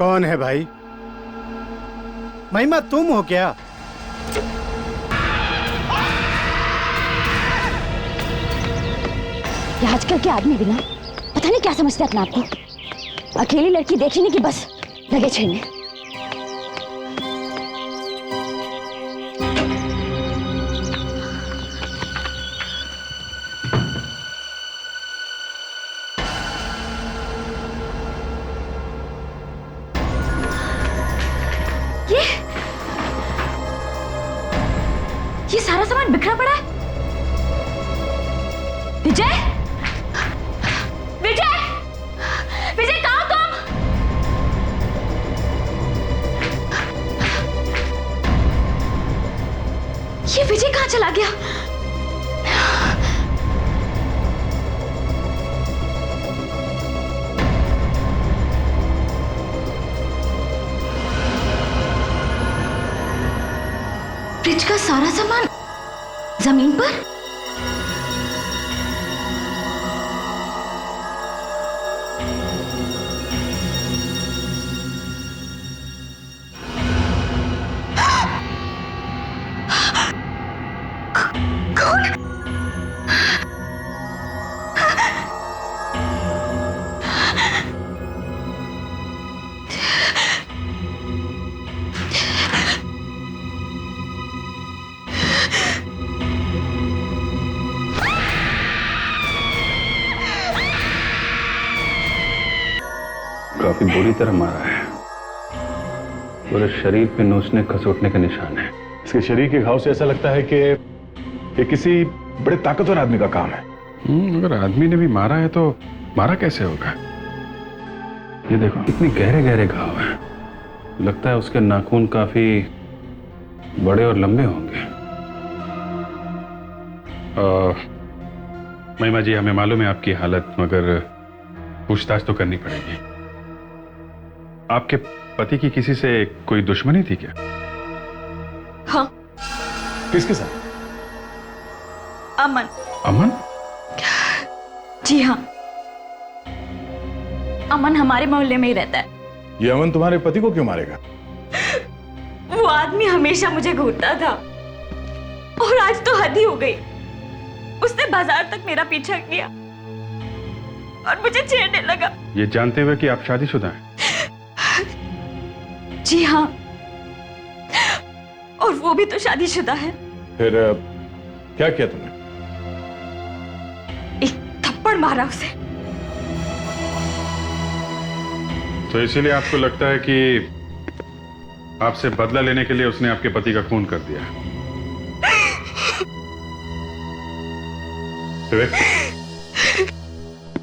कौन है भाई? महिमा तुम हो क्या? ये आजकल के आदमी भी ना पता नहीं क्या समझते अपने आप को। अकेली लड़की देखी नहीं कि बस लगे छेड़ने। ये सारा सामान बिखरा पड़ा है। विजय, विजय, विजय कहाँ तुम? ये विजय कहाँ चला गया? फ्रिज का सारा सामान जमीन पर? काफी बुरी तरह मारा है। पूरे शरीर पे नोचने खसोटने के निशान है। इसके शरीर के घाव से ऐसा लगता है कि ये किसी बड़े ताकतवर आदमी का काम है। अगर आदमी ने भी मारा है तो मारा कैसे होगा? ये देखो कितने गहरे गहरे घाव हैं। लगता है उसके नाखून काफी बड़े और लंबे होंगे। महिमा जी, हमें मालूम है आपकी हालत, मगर पूछताछ तो करनी पड़ेगी। आपके पति की किसी से कोई दुश्मनी थी क्या? हाँ। किसके साथ? अमन। अमन? जी हाँ, अमन हमारे मोहल्ले में ही रहता है। ये अमन तुम्हारे पति को क्यों मारेगा? वो आदमी हमेशा मुझे घूरता था और आज तो हद ही हो गई। उसने बाजार तक मेरा पीछा किया और मुझे छेड़ने लगा। ये जानते हुए कि आप शादीशुदा हैं? जी हाँ, और वो भी तो शादीशुदा है। फिर क्या किया तुमने? एक थप्पड़ मारा उसे। तो इसीलिए आपको लगता है कि आपसे बदला लेने के लिए उसने आपके पति का खून कर दिया?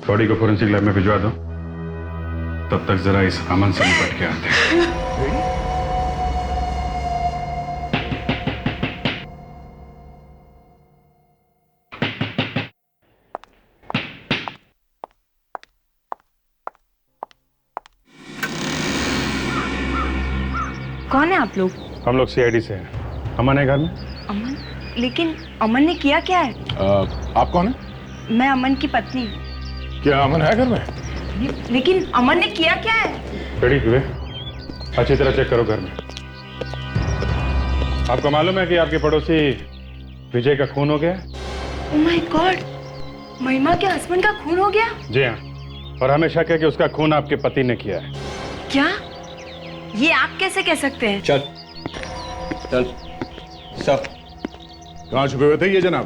बॉडी को फोरेंसिक लैब में भिजवा दो। तब तक जरा इस अमन से निपट के आते हैं। कौन है आप लोग? हम लोग सीआईडी से हैं। अमन है घर में? अमन? लेकिन अमन ने किया क्या है? आप कौन है? मैं अमन की पत्नी। क्या अमन है घर में? लेकिन अमन ने किया क्या है? रेडी हुए? अच्छी तरह चेक करो घर में। आपको मालूम है कि आपके पड़ोसी विजय का खून हो गया? ओह माय गॉड, महिमा के हस्बैंड का खून हो गया? जी हाँ, और हमें शक है कि उसका खून आपके पति ने किया है। क्या? ये आप कैसे कह सकते हैं? चल चल सब। कहाँ छुपे हुए थे ये जनाब?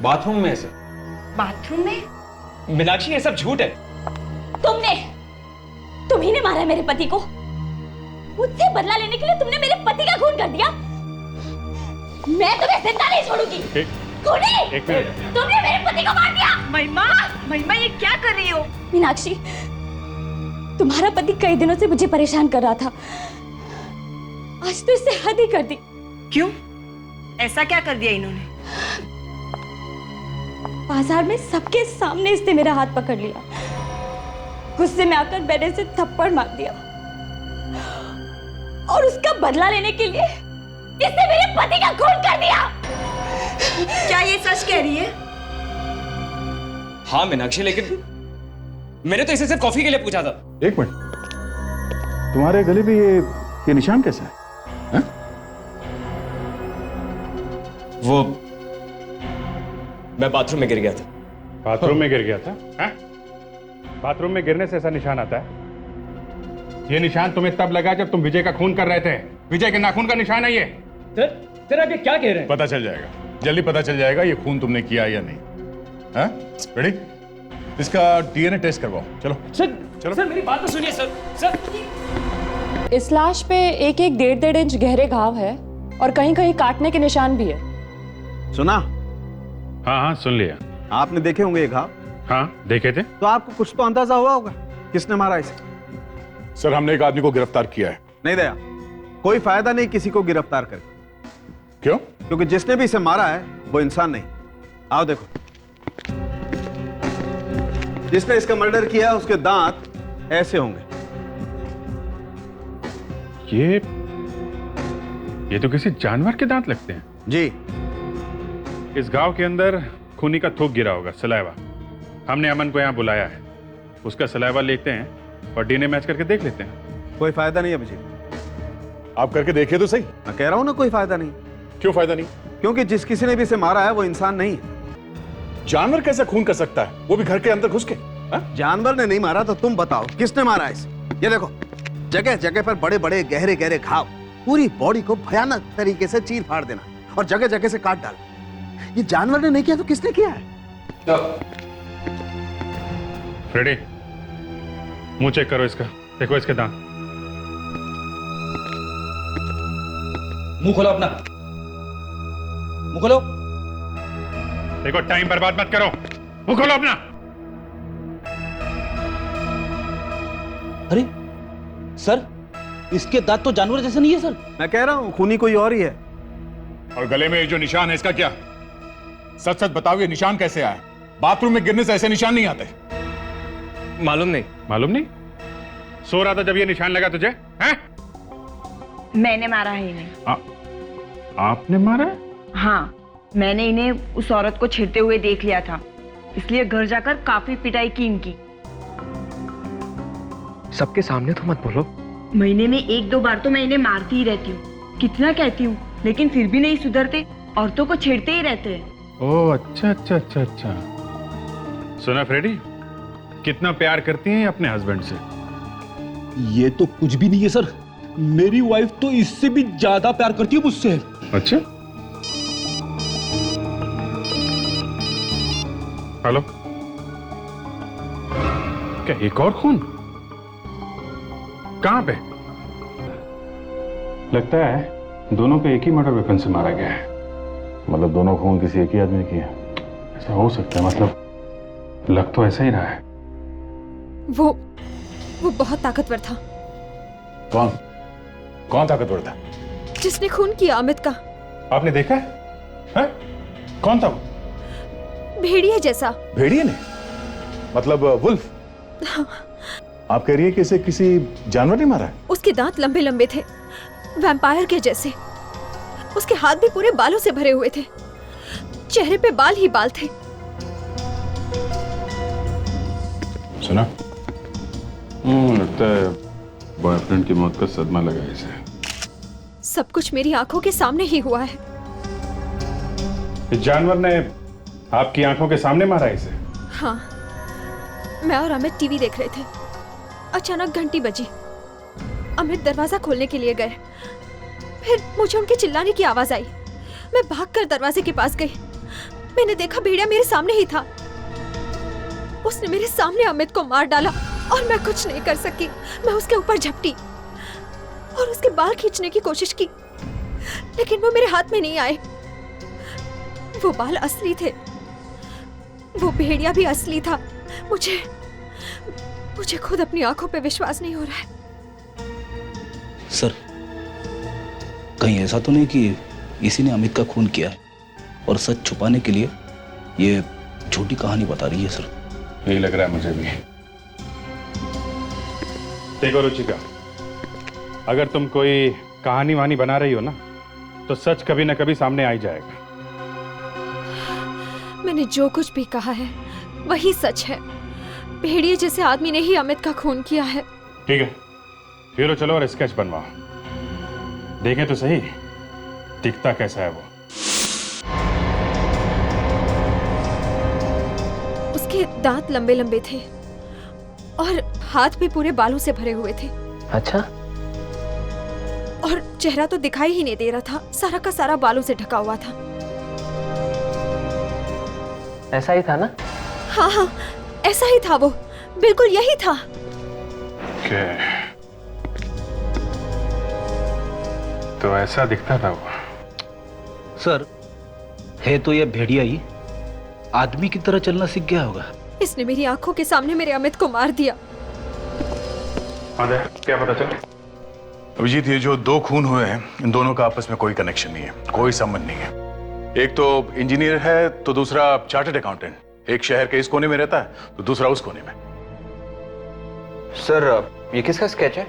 बाथरूम में से। बाथरूम में? मीनाक्षी ये सब झूठ है। तुम्ही ने मारा है मेरे पति को। मुझसे बदला लेने के लिए तुमने मेरे पति का खून कर दिया। मैं तुम्हें जिंदा नहीं छोड़ूंगी। खूनी! तुमने मेरे पति को मार दिया। महिमा, महिमा ये क्या कर रही हो? मीनाक्षी, तुम्हारा पति कई दिनों से मुझे परेशान कर रहा था। आज तो इससे हद ही कर दी। क्यों? ऐसा क्या कर दिया इन्होंने? बाजार में सबके सामने इसने मेरा हाथ पकड़ लिया। गुस्से में आकर मैंने इसे थप्पड़ मार दिया और उसका बदला लेने के लिए इसने मेरे पति का खून कर दिया। क्या ये सच कह रही है? हाँ मीनाक्षी, लेकिन मैंने तो इसे सिर्फ कॉफी के लिए पूछा था। एक मिनट, तुम्हारे गले पे ये निशान कैसा है? वो मैं बाथरूम में गिर गया था। बाथरूम में गिर गया था? हाँ? बाथरूम में गिरने से ऐसा निशान आता है? ये निशान तुम्हें तब लगा जब तुम विजय का खून कर रहे थे। विजय के नाखून का निशान है ये। सर आप ये क्या कह रहे हैं? पता चल जाएगा, जल्दी पता चल जाएगा ये खून तुमने किया या नहीं। हाँ? रेडी? इसका डीएनए टेस्ट करवाओ। चलो सर चलो। सर मेरी बात तो सुनिए सर। इस लाश पे एक एक 1.5 इंच गहरे घाव है और कहीं कहीं काटने के निशान भी है। सुना? हाँ हाँ सुन लिया। आपने देखे होंगे ये घाव? हाँ देखे थे। तो आपको कुछ तो अंदाजा हुआ होगा किसने मारा इसे? सर हमने एक आदमी को गिरफ्तार किया है। नहीं दया, कोई फायदा नहीं किसी को गिरफ्तार करके। क्यों? क्योंकि जिसने भी इसे मारा है वो इंसान नहीं। आओ देखो, जिसने इसका मर्डर किया उसके दांत ऐसे होंगे। ये तो किसी जानवर के दांत लगते हैं। जी। इस गांव के अंदर खूनी का थूक गिरा होगा, सलाइवा। हमने अमन को यहाँ बुलाया है, उसका सलाइवा लेते हैं और डीएनए मैच करके देख लेते हैं। कोई फायदा नहीं अभिजीत। आप करके देखिए तो सही। मैं कह रहा हूं ना कोई फायदा नहीं। क्यों फायदा नहीं? क्योंकि जिस किसी ने भी इसे मारा है वो इंसान नहीं है। जानवर कैसे खून कर सकता है, वो भी घर के अंदर घुस के? हाँ? जानवर ने नहीं मारा तो तुम बताओ किसने मारा है इसे? ये देखो, जगह जगह पर बड़े बड़े गहरे गहरे घाव, पूरी बॉडी को भयानक तरीके से चीर फाड़ देना और जगह जगह से काट डालना। ये जानवर ने नहीं किया तो किसने किया है? फ्रेडी, मुंह चेक करो इसका, देखो इसके दांत। मुंह खोलो अपना, मुंह खोलो। देखो टाइम बर्बाद मत करो, मुंह खोलो अपना। अरे सर, इसके दांत तो जानवर जैसे नहीं है सर। मैं कह रहा हूं खूनी कोई और ही है। और गले में ये जो निशान है इसका क्या? सच सच बताओ, ये निशान कैसे आया? बाथरूम में गिरने से ऐसे निशान नहीं आते। मालूम नहीं। मालूम नहीं? सो रहा था जब ये निशान लगा तुझे? हैं? मैंने मारा है इन्हें। आपने मारा? हाँ, मैंने इन्हें उस औरत को छेड़ते हुए देख लिया था, इसलिए घर जाकर काफी पिटाई की इनकी। सबके सामने तो मत बोलो। महीने में 1-2 बार तो मैं इन्हें मारती ही रहती हूँ। कितना कहती हूँ, लेकिन फिर भी नहीं सुधरते, औरतों को छेड़ते ही रहते हैं। ओह अच्छा अच्छा अच्छा अच्छा। सुना फ्रेडी, कितना प्यार करती हैं अपने हस्बैंड से? ये तो कुछ भी नहीं है सर, मेरी वाइफ तो इससे भी ज्यादा प्यार करती है मुझसे। अच्छा, हेलो, क्या एक और खून? कहां पे? लगता है दोनों पे एक ही मर्डर वेपन से मारा गया है। मतलब दोनों खून किसी एक ही आदमी ने किए? ऐसा हो सकता है, मतलब लग तो ऐसा ही रहा है। वो बहुत ताकतवर था। कौन? कौन ताकतवर था? जिसने खून किया अमित का। आपने देखा है? हैं? कौन था वो? भेड़िया जैसा। भेड़िए ने? मतलब वुल्फ? आप कह रही है कि इसे किसी जानवर ने मारा है? उसके दांत लंबे लंबे थे, वैम्पायर के जैसे। उसके हाथ भी पूरे बालों से भरे हुए थे, चेहरे पे बाल ही बाल थे। सुना? लगता है बॉयफ्रेंड की मौत का सदमा लगा इसे। सब कुछ मेरी आंखों के सामने ही हुआ है। इस जानवर ने आपकी आंखों के सामने मारा इसे? हाँ, मैं और अमित टीवी देख रहे थे। अचानक घंटी बजी। अमित दरवाजा खोलने के लिए गए, फिर मुझे उनके चिल्लाने की आवाज आई। मैं भागकर दरवाजे के पास गई। मैंने देखा भेड़िया मेरे सामने ही था। उसने मेरे सामने अमित को मार डाला और मैं कुछ नहीं कर सकी। मैं उसके ऊपर झपटी और उसके बाल खींचने की कोशिश की, लेकिन वो मेरे हाथ में नहीं आए। वो बाल असली थे, वो भेड़िया भी असली था। मुझे खुद अपनी आंखों पे विश्वास नहीं हो रहा है। सर, कहीं ऐसा तो नहीं कि इसी ने अमित का खून किया है और सच छुपाने के लिए ये झूठी कहानी बता रही है? सर यही लग रहा है मुझे भी। देखो रुचिका, अगर तुम कोई कहानी वानी बना रही हो ना, तो सच कभी ना कभी सामने आ ही जाएगा। मैंने जो कुछ भी कहा है वही सच है। भेड़िए जैसे आदमी ने ही अमित का खून किया है। ठीक है, ब्यूरो चलो और स्केच बनवाओ, देखें तो सही दिखता कैसा है वो। उसके दांत लंबे लंबे थे और हाथ भी पूरे बालों से भरे हुए थे। अच्छा, और चेहरा तो दिखाई ही नहीं दे रहा था, सारा का सारा बालों से ढका हुआ था। ऐसा ही था ना? हाँ हाँ, ऐसा ही था वो, बिल्कुल यही था। के तो ऐसा दिखता था वो। सर, है तो ये भेड़िया ही आदमी की तरह चलना सीख गया होगा। इसने मेरी आंखों के सामने मेरे अमित को मार दिया। क्या पता चला? अभिजीत, ये जो दो खून हुए हैं, इन दोनों का आपस में कोई कनेक्शन नहीं है, कोई संबंध नहीं है। एक तो इंजीनियर है तो दूसरा चार्टर्ड अकाउंटेंट। एक शहर के इस कोने में रहता है तो दूसरा उस कोने में। सर, ये किसका स्केच है?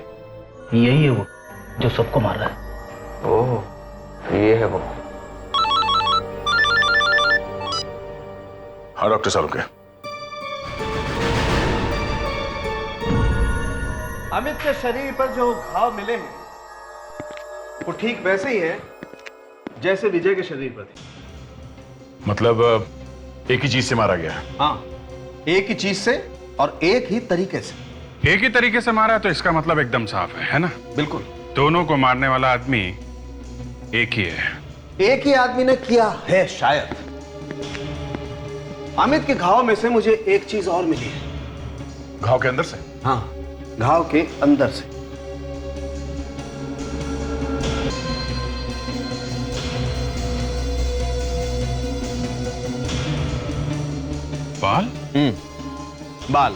यही है वो जो सबको मार रहा है। ओह, ये है वो। हाँ डॉक्टर सालुंके। अमित के शरीर पर जो घाव मिले हैं वो ठीक वैसे ही है जैसे विजय के शरीर पर थे। मतलब एक ही चीज से मारा गया है? हाँ, एक ही चीज से और एक ही तरीके से। एक ही तरीके से मारा है तो इसका मतलब एकदम साफ है ना? बिल्कुल। दोनों को मारने वाला आदमी एक ही है। एक ही आदमी ने किया है शायद। अमित के घाव में से मुझे एक चीज और मिली है। घाव के अंदर से? हाँ, घाव के अंदर से। बाल? बाल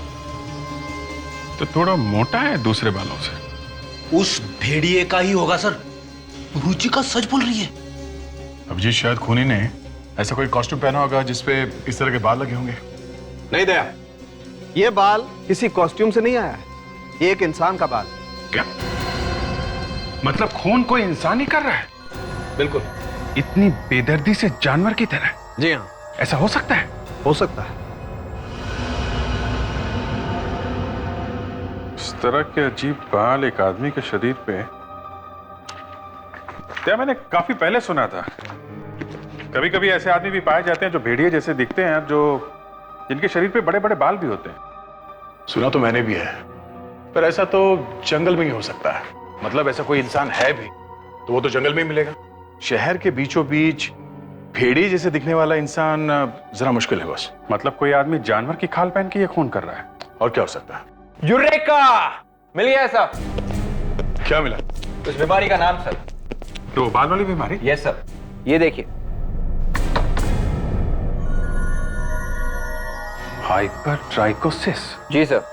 तो थोड़ा मोटा है दूसरे बालों से। उस भेड़िए का ही होगा सर। रुचिका सच बोल रही है। अभिजीत, शायद खूनी ने ऐसा कोई कॉस्ट्यूम पहना होगा जिसपे इस तरह के बाल लगे होंगे। नहीं दया, ये बाल किसी कॉस्ट्यूम से नहीं आया है, ये एक इंसान का बाल। क्या मतलब खून कोई इंसान ही कर रहा है? बिल्कुल। इतनी बेदर्दी से जानवर की तरह? जी हाँ, ऐसा हो सकता है? हो सकता है। इस तरह के अजीब बाल एक आदमी के शरीर पे, क्या मैंने काफी पहले सुना था। कभी कभी ऐसे आदमी भी पाए जाते हैं जो भेड़िए जैसे दिखते हैं, जो जिनके शरीर पे बड़े बड़े बाल भी होते हैं। सुना तो मैंने भी है, पर ऐसा तो जंगल में ही हो सकता है। मतलब ऐसा कोई इंसान है भी तो वो तो जंगल में ही मिलेगा। शहर के बीचों बीच भेड़िए जैसे दिखने वाला इंसान जरा मुश्किल है बस। मतलब कोई आदमी जानवर की खाल पहन के ये खून कर रहा है? और क्या हो सकता है? यूरेका! मिल गया सर। क्या मिला? उस बीमारी का नाम सर। तो बाल वाली बीमारी? यस सर, ये देखिए। हाइपरट्राइकोसिस? जी सर,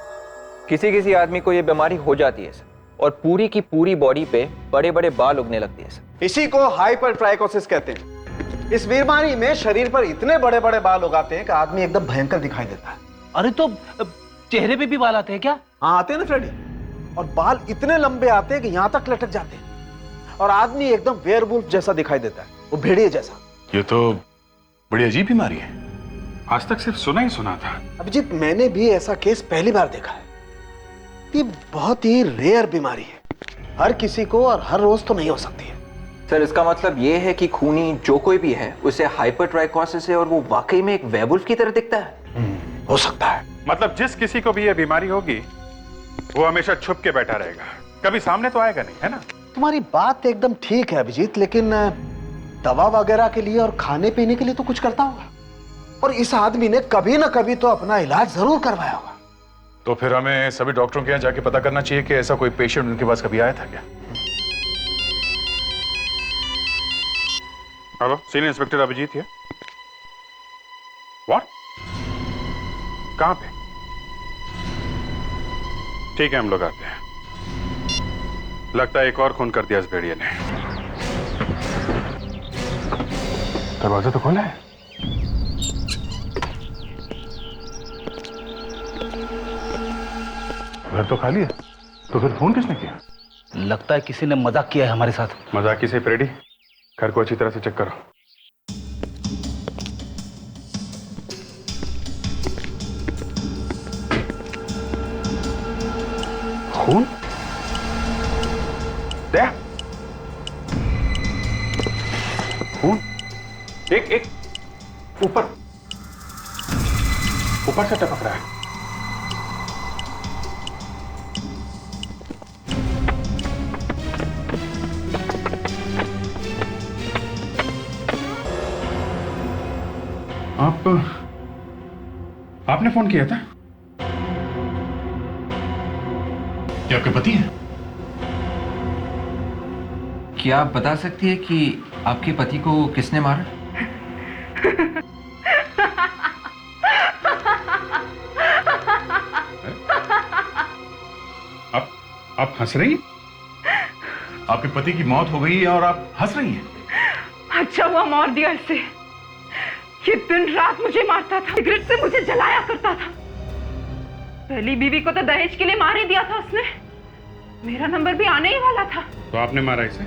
किसी किसी आदमी को ये बीमारी हो जाती है सर, और पूरी की पूरी बॉडी पे बड़े बड़े बाल उगने लगते हैं सर। इसी को हाइपरट्राइकोसिस कहते हैं। इस बीमारी में शरीर पर इतने बड़े बड़े बाल उगाते हैं कि आदमी एकदम भयंकर दिखाई देता है। अरे तो चेहरे पे भी बाल आते हैं क्या? हाँ, आते हैं ना फ्रेडी। और बाल इतने लंबे आते हैं कि यहां तक लटक जाते हैं और आदमी एकदम वेयरवुल्फ जैसा दिखाई देता है, वो भेड़िए जैसा। ये तो बड़ी अजीब बीमारी है। आज तक सिर्फ सुना ही सुना था। अभिजीत, मैंने भी ऐसा केस पहली बार देखा है। ये बहुत ही रेयर बीमारी है, हर किसी को और हर रोज तो नहीं हो सकती है। सर, इसका मतलब ये है कि खूनी जो कोई भी है उसे हाइपरट्राइकोसिस है और वो वाकई में एक वेयरवुल्फ की तरह दिखता है। हो सकता है। मतलब जिस किसी को भी ये बीमारी होगी वो हमेशा छुप के बैठा रहेगा, कभी सामने तो आएगा नहीं, है ना? तुम्हारी बात एकदम ठीक है अभिजीत, लेकिन दवा वगैरह के लिए और खाने पीने के लिए तो कुछ करता होगा, और इस आदमी ने कभी ना कभी तो अपना इलाज जरूर करवाया होगा। तो फिर हमें सभी डॉक्टरों के यहाँ जाके पता करना चाहिए कि ऐसा कोई पेशेंट उनके पास कभी आया था क्या। हेलो, सीनियर इंस्पेक्टर अभिजीत है। व्हाट? कहां पे? ठीक है, हम लोग आते हैं। लगता है एक और खून कर दिया इस भेड़िए ने। दरवाजा तो खोला है। घर तो खाली है, तो फिर फोन किसने किया? लगता है किसी ने मजाक किया है हमारे साथ। मजाक से फ्रेडी, घर को अच्छी तरह से चेक करो। खून? खून? एक ऊपर से टपक रहा है। आपने फोन किया था? क्या आपके पति हैं? क्या आप बता सकती है कि आपके पति को किसने मारा? आप हंस रही हैं? आपके पति की मौत हो गई है और आप हंस रही हैं? अच्छा हुआ मार दिया इसे। ये दिन रात मुझे मारता था, सिगरेट से मुझे जलाया करता था। पहली बीवी को तो दहेज के लिए मार ही दिया था उसने। मेरा नंबर भी आने ही वाला था। तो आपने मारा इसे?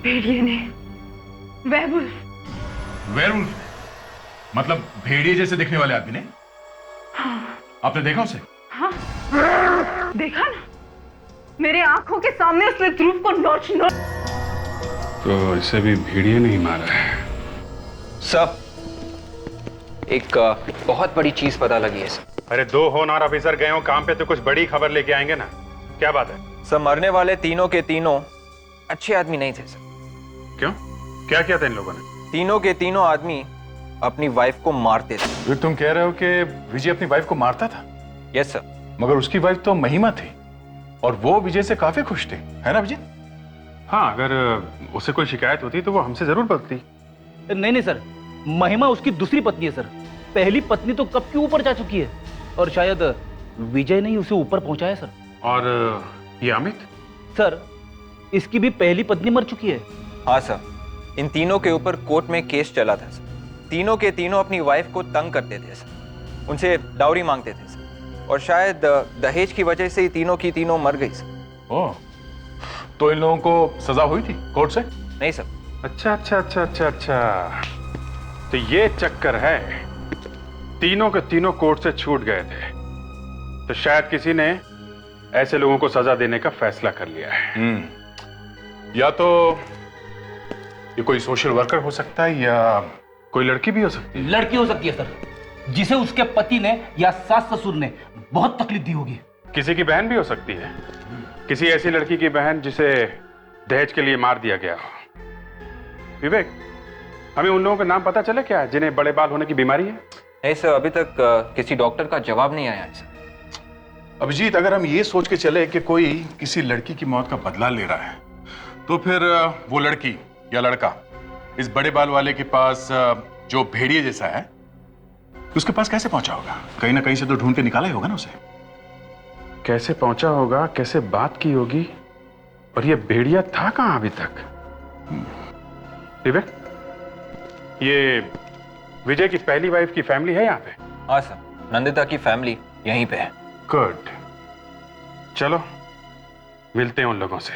भेड़िए ने, वेयरवुल्फ। वेयरवुल्फ मतलब भेड़िए जैसे दिखने वाले आदमी ने? हाँ। आपने देखा उसे? हाँ, देखा ना, मेरे आंखों के सामने उसने ध्रुव को नोच तो इसे भी भेड़िए नहीं मारा है। सर, एक बहुत बड़ी चीज पता लगी है सर। अरे 2 होनहार ऑफिसर गए हो काम पे तो कुछ बड़ी खबर लेके आएंगे ना। क्या बात है? सर, मरने वाले तीनों के तीनों अच्छे आदमी नहीं थे सर। क्यों? क्या किया था इन लोगों ने? तीनों के तीनों आदमी अपनी वाइफ को मारते थे। तुम कह रहे हो कि विजय अपनी वाइफ को मारता था? Yes sir. मगर उसकी वाइफ तो महिमा थी और वो विजय से काफी खुश थे, है ना विजय? हाँ, अगर उसे कोई शिकायत होती तो वो हमसे जरूर बोलती। नहीं सर, महिमा उसकी दूसरी पत्नी है सर। पहली पत्नी तो कब की ऊपर जा चुकी है और शायद विजय ने ही उसे ऊपर पहुंचाया सर। और ये अमित? सर, इसकी भी पहली पत्नी मर चुकी है। हाँ सर, इन तीनों के ऊपर कोर्ट में केस चला था सर। तीनों के तीनों अपनी वाइफ को तंग करते थे सर, उनसे डाउरी मांगते थे सर, और शायद दहेज की वजह से ही तीनों की तीनों मर गई सर। ओह, तो इन लोगों को सजा हुई थी कोर्ट से? नहीं सर। अच्छा। तो ये चक्कर है। तीनों के तीनों कोर्ट से छूट गए थे तो शायद किसी ने ऐसे लोगों को सजा देने का फैसला कर लिया है। या तो ये कोई सोशल वर्कर हो सकता है या कोई लड़की भी हो सकती है। लड़की हो सकती है सर, जिसे उसके पति ने या सास ससुर ने बहुत तकलीफ दी होगी। किसी की बहन भी हो सकती है, किसी ऐसी लड़की की बहन जिसे दहेज के लिए मार दिया गया हो। विवेक, हमें उन लोगों का नाम पता चले क्या जिन्हें बड़े बाल होने की बीमारी है? नहीं सर, अभी तक किसी डॉक्टर का जवाब नहीं आया है सर। अभिजीत, अगर हम ये सोच के चले कि कोई किसी लड़की की मौत का बदला ले रहा है तो फिर वो लड़की या लड़का इस बड़े बाल वाले के पास जो भेड़िए जैसा है उसके पास कैसे पहुंचा होगा? कहीं ना कहीं से तो ढूंढ के निकाला ही होगा ना उसे। कैसे पहुंचा होगा, कैसे बात की होगी, और ये भेड़िया था कहां अभी तक? विवेक, ये विजय की पहली वाइफ की फैमिली है यहाँ पे? हाँ सर, नंदिता की फैमिली यहीं पे है। गुड, चलो मिलते हैं उन लोगों से।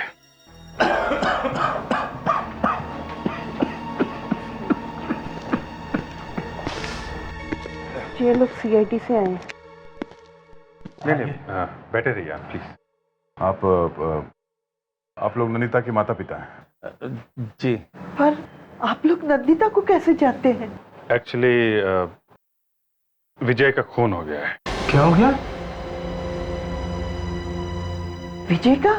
ये लोग सीआईडी से आए हैं। नहीं, बैठे रहिए आप प्लीज। आप लोग नंदिता के माता पिता हैं? जी। पर आप लोग नंदिता को कैसे जानते हैं? एक्चुअली विजय का खून हो गया है। क्या हो गया? विजय का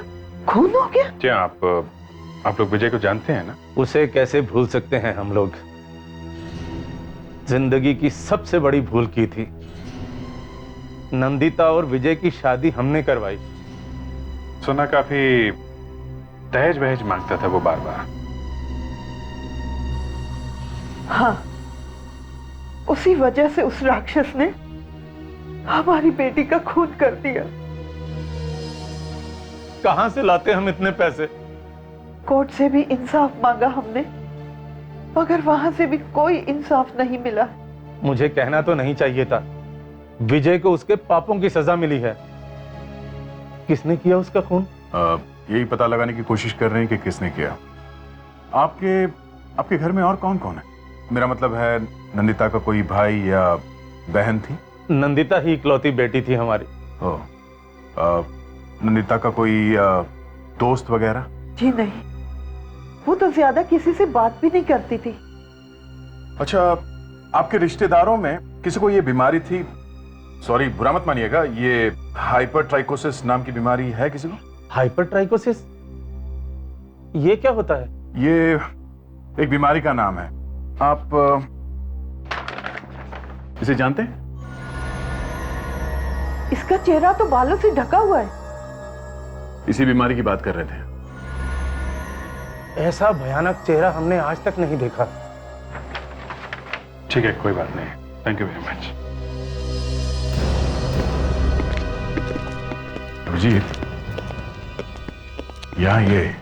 खून हो गया? क्या आप लोग विजय को जानते हैं ना? उसे कैसे भूल सकते हैं हम लोग? जिंदगी की सबसे बड़ी भूल की थी। नंदिता और विजय की शादी हमने करवाई। सुना काफी दहेज वहेज मांगता था वो बार बार। हाँ, उसी वजह से उस राक्षस ने हमारी बेटी का खून कर दिया। कहां से लाते हम इतने पैसे? कोर्ट से भी इंसाफ मांगा हमने, मगर वहां से भी कोई इंसाफ नहीं मिला। मुझे कहना तो नहीं चाहिए था। विजय को उसके पापों की सजा मिली है। किसने किया उसका खून? यही पता लगाने की कोशिश कर रहे हैं कि किसने किया। आपके घर में और कौन कौन है? मेरा मतलब है नंदिता का कोई भाई या बहन थी? नंदिता ही इकलौती बेटी थी हमारी। नंदिता का कोई दोस्त वगैरह? जी नहीं, वो तो ज्यादा किसी से बात भी नहीं करती थी। अच्छा, आपके रिश्तेदारों में किसी को ये बीमारी थी? सॉरी, बुरा मत मानिएगा, ये हाइपरट्राइकोसिस नाम की बीमारी है किसी को? हाइपरट्राइकोसिस, ये क्या होता है? ये एक बीमारी का नाम है। आप इसे जानते हैं? इसका चेहरा तो बालों से ढका हुआ है। इसी बीमारी की बात कर रहे थे। ऐसा भयानक चेहरा हमने आज तक नहीं देखा। ठीक है, कोई बात नहीं, thank you very much. Abhijit, यहाँ ये,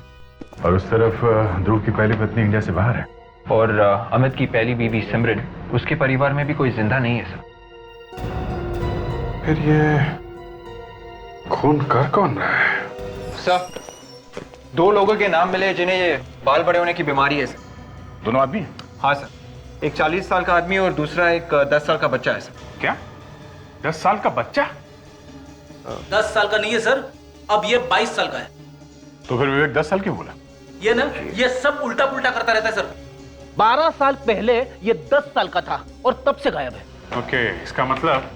और उस तरफ ध्रुव की पहली पत्नी इंडिया से बाहर है। और अमित की पहली बीवी सिमरन, उसके परिवार में भी कोई जिंदा नहीं है सर। फिर ये खून कर कौन रहा है? सर, 2 लोगों के नाम मिले जिन्हें ये बाल बड़े होने की बीमारी है सर। दोनों आदमी? हाँ सर, एक 40 साल का आदमी और दूसरा एक 10 साल का बच्चा है सर। क्या 10 साल का बच्चा? 10 साल का नहीं है सर, अब ये 22 साल का है। तो फिर विवेक 10 साल क्यों बोला? ये ना, ये सब उल्टा पुल्टा करता रहता है सर। 12 साल पहले ये 10 साल का था और तब से गायब है। ओके, इसका मतलब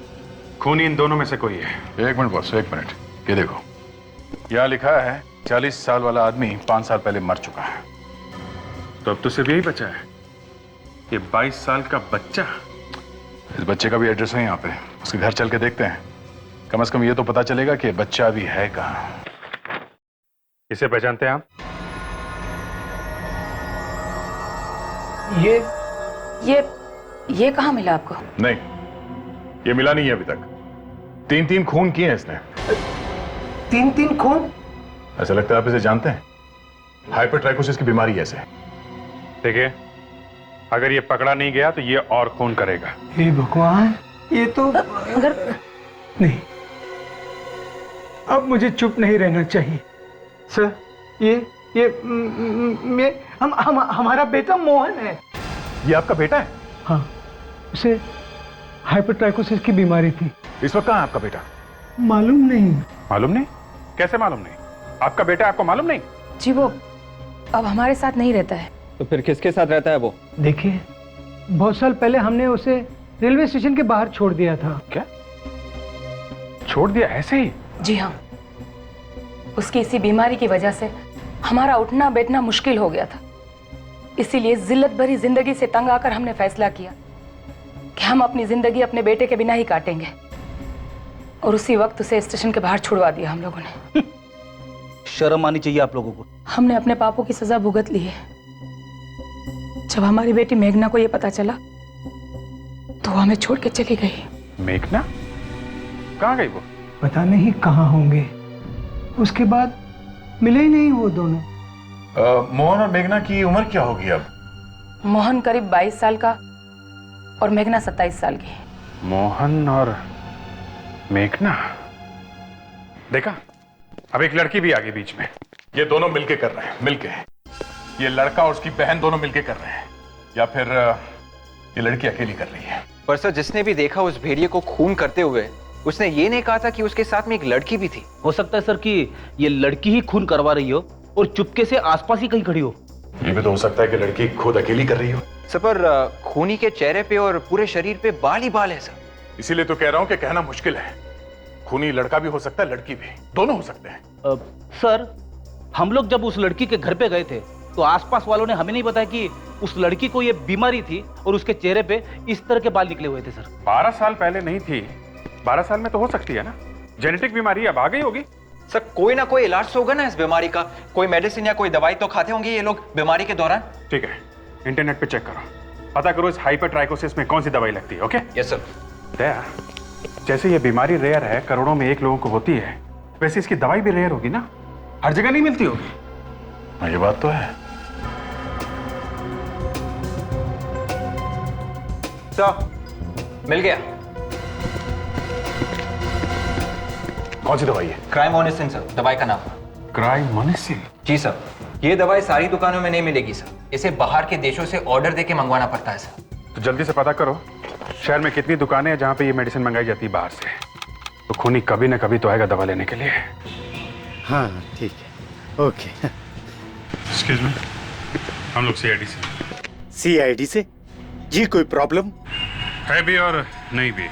खूनी इन दोनों में से कोई है। एक मिनट बॉस, एक मिनट। ये देखो, यहाँ लिखा है 40 साल वाला आदमी 5 साल पहले मर चुका है। तो अब तो सिर्फ यही बचा है, ये 22 साल का बच्चा। इस बच्चे का भी एड्रेस है यहाँ पे, उसके घर चल के देखते हैं। कम से कम ये तो पता चलेगा कि बच्चा अभी है कहाँ। इसे पहचानते हैं आप? ये कहाँ मिला आपको? नहीं, ये मिला नहीं है अभी तक। 3 खून किए हैं इसने। 3 खून? ऐसा लगता है आप इसे जानते हैं। हाइपरट्राइकोसिस की बीमारी है इसे। देखिए, अगर ये पकड़ा नहीं गया तो ये और खून करेगा। हे भगवान, ये तो अगर नहीं, अब मुझे चुप नहीं रहना चाहिए। सर, हमारा बेटा मोहन है। ये आपका बेटा है? हाँ, उसे हाइपरट्राइकोसिस की बीमारी थी। इस वक्त कहाँ है आपका बेटा? मालूम नहीं। मालूम नहीं? कैसे मालूम नहीं? आपका बेटा आपको मालूम नहीं? जी, वो अब हमारे साथ नहीं रहता है। तो फिर किसके साथ रहता है वो? देखिए, बहुत साल पहले हमने उसे रेलवे स्टेशन के बाहर छोड़ दिया था। क्या छोड़ दिया ऐसे ही? जी हाँ, उसकी इसी बीमारी की वजह से हमारा उठना बैठना मुश्किल हो गया था। इसीलिए जिल्लत भरी जिंदगी से तंग आकर हमने फैसला किया कि हम अपनी जिंदगी अपने बेटे के बिना ही काटेंगे। और उसी वक्त उसे स्टेशन के बाहर छुड़वा दिया हम लोगों ने। शर्म आनी चाहिए आप लोगों को। हमने अपने पापों की सजा भुगत ली है। जब हमारी बेटी मेघना को यह पता चला तो वो हमें छोड़ के चली गई। मेघना कहाँ गई वो? पता नहीं कहाँ होंगे। उसके बाद मिले ही नहीं वो दोनों। मोहन और मेघना की उम्र क्या होगी अब? मोहन करीब 22 साल का और मेघना 27 साल की। मोहन और मेघना, देखा, अब एक लड़की भी आ गई बीच में। ये दोनों मिलके कर रहे हैं, मिलके। ये लड़का और उसकी बहन दोनों मिलके कर रहे हैं, या फिर ये लड़की अकेली कर रही है। पर सर, जिसने भी देखा उस भेड़िए को खून करते हुए, उसने ये नहीं कहा था कि उसके साथ में एक लड़की भी थी। हो सकता है सर कि ये लड़की ही खून करवा रही हो और चुपके से आसपास ही कहीं खड़ी हो। ये भी तो हो सकता है कि लड़की खुद अकेली कर रही हो। सर, पर खूनी के चेहरे पे और पूरे शरीर पे बाल ही बाल है सर। इसीलिए तो कह रहा हूं कि कहना मुश्किल है। खूनी लड़का भी हो सकता है, लड़की भी, दोनों हो सकते हैं। सर, हम लोग जब उस लड़की के घर पे गए थे तो आसपास वालों ने हमें नहीं बताया कि उस लड़की को ये बीमारी थी और उसके चेहरे पे इस तरह के बाल निकले हुए थे। सर, 12 साल पहले नहीं थी, 12 साल में तो हो सकती है ना। जेनेटिक बीमारी अब आ गई होगी। सर, कोई ना कोई इलाज तो होगा ना इस बीमारी का। कोई मेडिसिन या कोई दवाई तो खाते होंगे ये लोग बीमारी के दौरान। ठीक है, इंटरनेट पे चेक करो, पता करो इस हाइपरट्राइकोसिस में कौन सी दवाई लगती है। ओके? Yes sir. दया, जैसे ये बीमारी रेयर है, करोड़ों में 1 लोगों को होती है, वैसे इसकी दवाई भी रेयर होगी ना, हर जगह नहीं मिलती होगी। हाँ, ये बात तो है। सर, मिल गया। कौन सी दवाई है? क्राइमोनिसिन सर, दवाई का नाम। क्राइमोनिसिन? जी सर, ये दवाई सारी दुकानों में नहीं मिलेगी सर। इसे बाहर के देशों से ऑर्डर देके मंगवाना पड़ता है सर। तो जल्दी से पता करो शहर में कितनी दुकानें हैं जहां पे ये मेडिसिन मंगाई जाती है बाहर से। तो खूनी कभी ना कभी तो आएगा दवा लेने के लिए। हाँ ठीक है, ओके। एक्सक्यूज मी, हम लोग सीआईडी से। सीआईडी से? जी कोई प्रॉब्लम है भी और नहीं भी।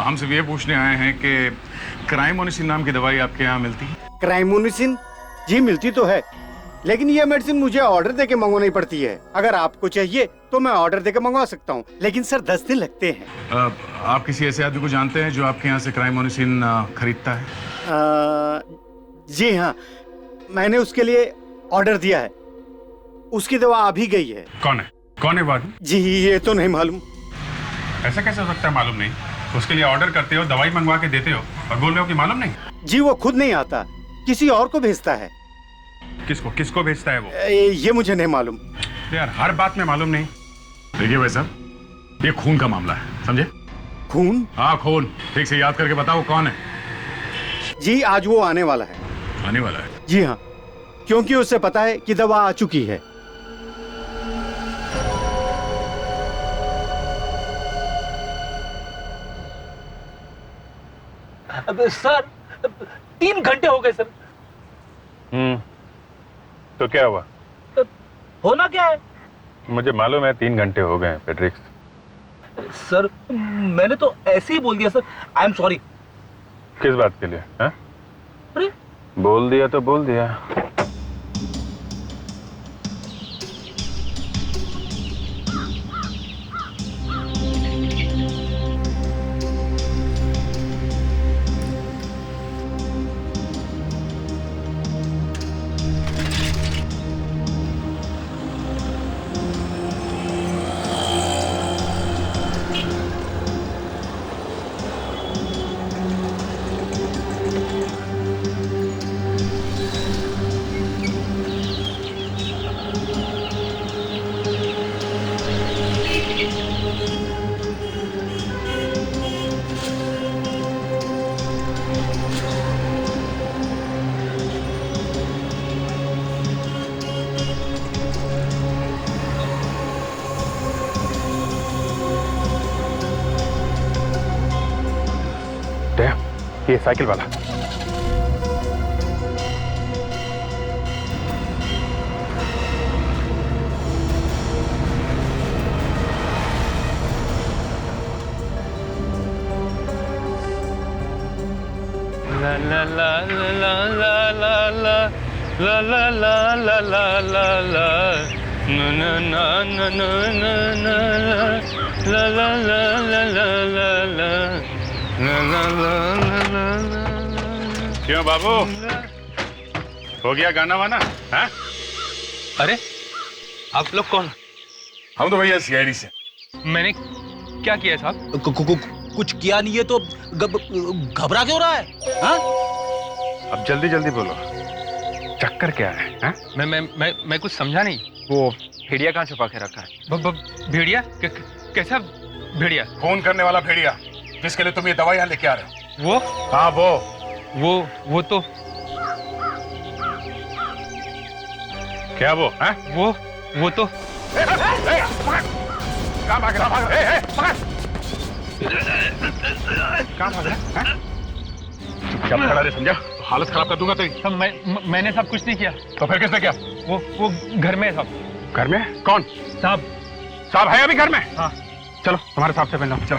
हम सिर्फ ये पूछने आए हैं कि क्राइमोनिसिन नाम की दवाई आपके यहाँ मिलती है? क्राइमोनिसिन? जी मिलती तो है, लेकिन ये मेडिसिन मुझे ऑर्डर देके मंगवानी पड़ती है। अगर आपको चाहिए तो मैं ऑर्डर देके मंगवा सकता हूँ, लेकिन सर 10 दिन लगते हैं। आप किसी ऐसे आदमी को जानते हैं जो आपके यहाँ से क्राइमोनिसिन खरीदता है? जी हाँ, मैंने उसके लिए ऑर्डर दिया है। उसकी दवा आ भी गई है। कौन है वो आदमी? जी ये तो नहीं मालूम। ऐसा कैसे हो सकता है मालूम नहीं? उसके लिए ऑर्डर करते हो, दवाई मंगवा के देते हो और बोल रहे हो कि मालूम नहीं? जी वो खुद नहीं आता, किसी और को भेजता है। किसको भेजता है वो? ये मुझे नहीं मालूम। यार हर बात में मालूम नहीं। देखिए भाई साहब, ये खून का मामला है, समझे? खून? हाँ खून। ठीक से याद करके बताओ कौन है? जी आज वो आने वाला है। आने वाला है? जी हाँ, क्योंकि उसे पता है कि दवा आ चुकी है। सर 3 घंटे हो गए सर। तो क्या हुआ? होना क्या है? मुझे मालूम है 3 घंटे हो गए पेट्रिक्स। सर मैंने तो ऐसे ही बोल दिया सर। I am sorry. किस बात के लिए? हाँ? अरे बोल दिया तो बोल दिया। ये साइकिल वाला। ला ला ला ला ला ला ला ला ला ला ला ला ला ला ना ना ना ना ना ना ला ला ला ला ला ला ला ला ला ला ला ला। क्यों बाबू, हो गया गाना वाना? हाँ? अरे आप लोग कौन? हम तो भैया सीआईडी से। मैंने क्या किया साहब? कुछ किया नहीं है तो घबरा क्यों रहा है? हाँ? अब जल्दी जल्दी बोलो, चक्कर क्या है? हाँ? मैं कुछ समझा नहीं। वो भेड़िया कहाँ छुपा के रखा है? भेड़िया? कैसा भेड़िया? खून करने वाला भेड़िया जिसके लिए तुम ये दवाई यहाँ लेके आ रहे हो। वो? हाँ वो तो क्या वो? हाँ? वो तो कहाँ भाग रहा? कहाँ भाग रहा? चुपचाप खड़ा रहे, समझा? हालत खराब कर दूंगा तेरी। मैंने सब कुछ नहीं किया। तो फिर किसने किया? वो घर में है साहब। घर में? कौन? साहब है अभी घर में? हाँ। चलो तुम्हारे साहब से मिलना, चलो।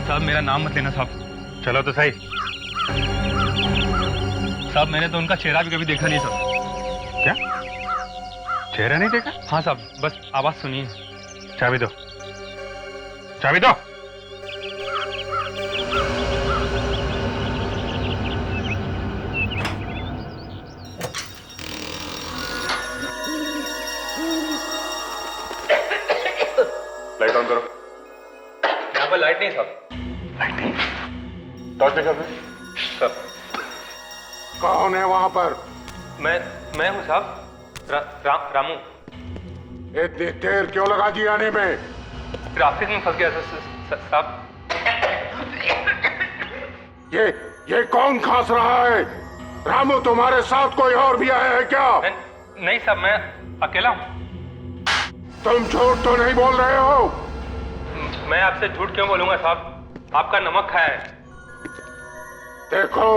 साहब मेरा नाम मत लेना साहब। चलो तो सही। साहब मैंने तो उनका चेहरा भी कभी देखा नहीं साहब। क्या? चेहरा नहीं देखा? हाँ साहब, बस आवाज सुनिए। चाबी दो, चाबी दो। लाइट ऑन करो। यहाँ पर लाइट नहीं साहब। लाइट नहीं? टॉर्च देखा फिर? सर कौन है वहां पर? मैं हूँ साहब, रामू। इतनी देर क्यों लगा दी आने में? ट्रैफिक में फंस गया साहब। ये कौन खांस रहा है? रामू तुम्हारे साथ कोई और भी आया है क्या? नहीं साहब, मैं अकेला हूँ। तुम झूठ तो नहीं बोल रहे हो? मैं आपसे झूठ क्यों बोलूंगा साहब? आपका नमक खाया है। देखो,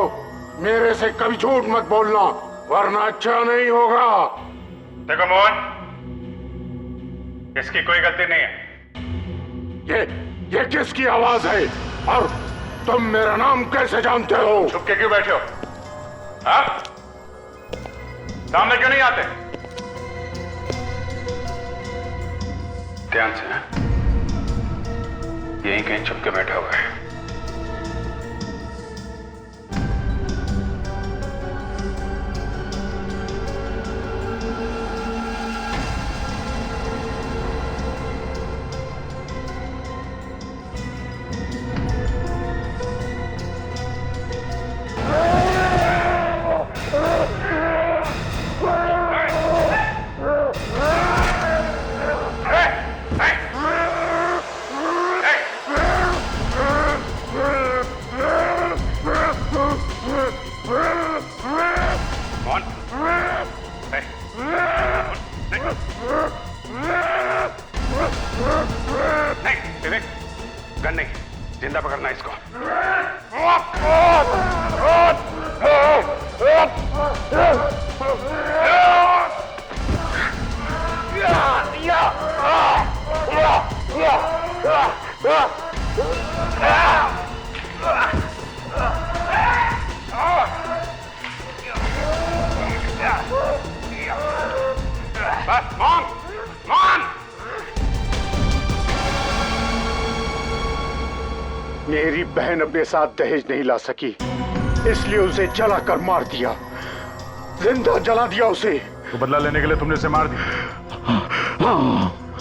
मेरे से कभी झूठ मत बोलना, वरना अच्छा नहीं होगा। देखो मोहन, इसकी कोई गलती नहीं है। ये किसकी आवाज है और तुम मेरा नाम कैसे जानते हो? छुप के क्यों बैठे हो? हाँ? सामने क्यों नहीं आते? ध्यान से, यहीं कहीं छुप के बैठा हुआ है। गन नहीं, जिंदा पकड़ना इसको। बस मान, मान। मेरी बहन अपने साथ दहेज नहीं ला सकी, इसलिए उसे जलाकर मार दिया, जिंदा जला दिया उसे। तो बदला लेने के लिए तुमने उसे मार दिया,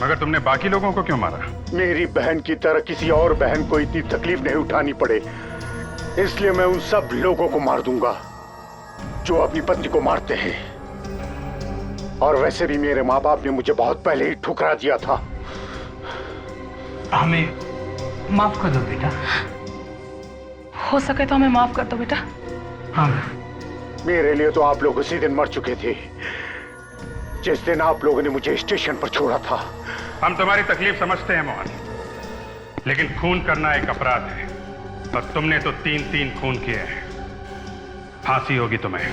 मगर तुमने बाकी लोगों को क्यों मारा? मेरी बहन की तरह किसी और बहन को इतनी तकलीफ नहीं उठानी पड़े, इसलिए मैं उन सब लोगों को मार दूंगा जो अपनी पत्नी को मारते हैं। और वैसे भी मेरे माँ बाप ने मुझे बहुत पहले ही ठुकरा दिया था। हमें माफ कर दो बेटा। हो सके तो हमें माफ कर दो बेटा। हाँ। मेरे लिए तो आप लोग उसी दिन मर चुके थे जिस दिन आप लोगों ने मुझे स्टेशन पर छोड़ा था। हम तुम्हारी तकलीफ समझते हैं मोहन, लेकिन खून करना एक अपराध है और तुमने तो 3-3 खून किए हैं। फांसी होगी तुम्हें।